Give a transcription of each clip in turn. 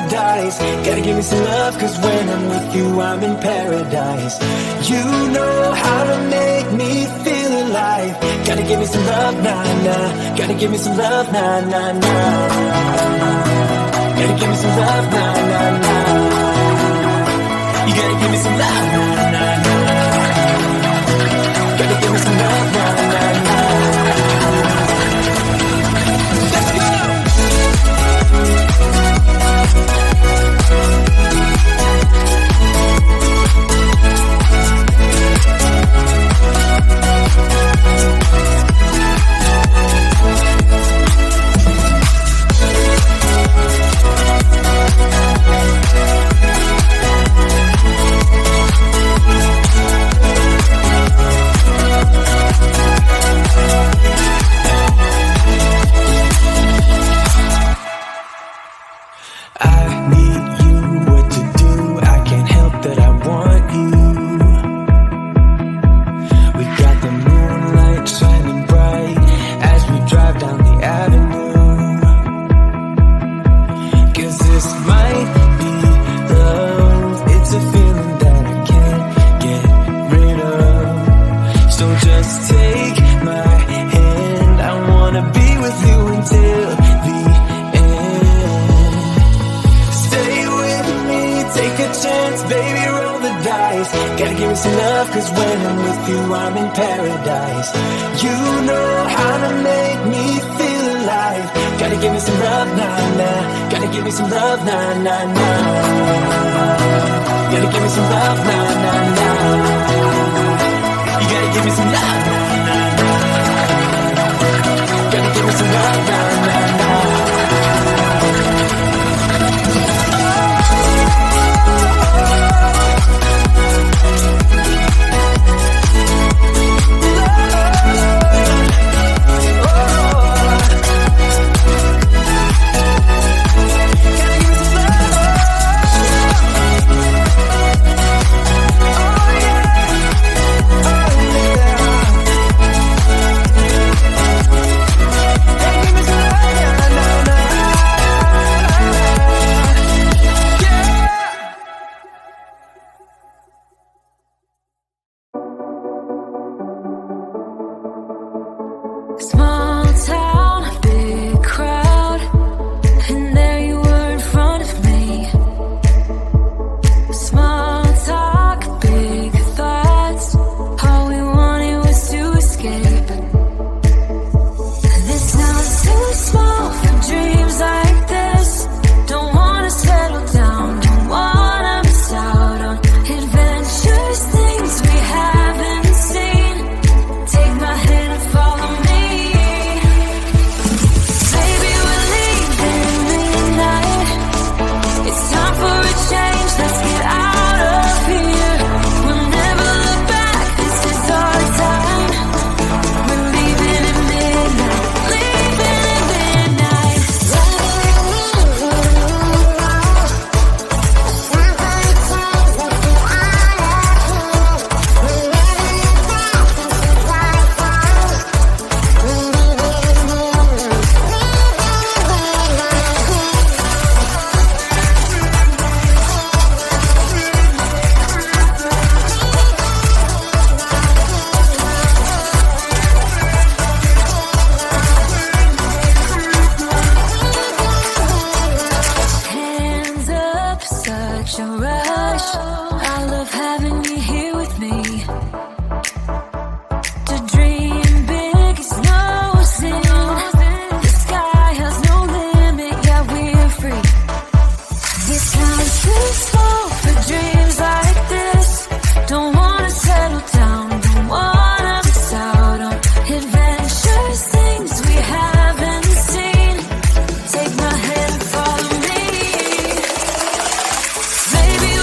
dice. Gotta give me some love, cause when I'm with you I'm in paradise. You know how to make me feel alive. Gotta give me some love, nah, nah. Gotta give me some love, nah, nah, nah. Gotta give me some love, nah, nah, nah. You gotta give me some love, nah, nah, nah. Gotta give me some love, nah, nah, nah. Let's go! Gotta give me some love, cause when I'm with you I'm in paradise. You know how to make me feel alive. Gotta give me some love, nah, nah. Gotta give me some love, nah, nah, nah. Gotta give me some love, nah, nah, nah. You gotta give me some love, nah, nah, nah. Gotta give me some love, nah, nah, nah. Baby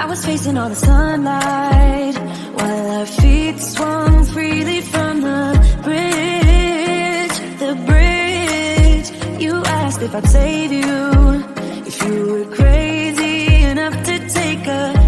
I was facing all the sunlight while our feet swung freely from the bridge. The bridge. You asked if I'd save you, if you were crazy enough to take a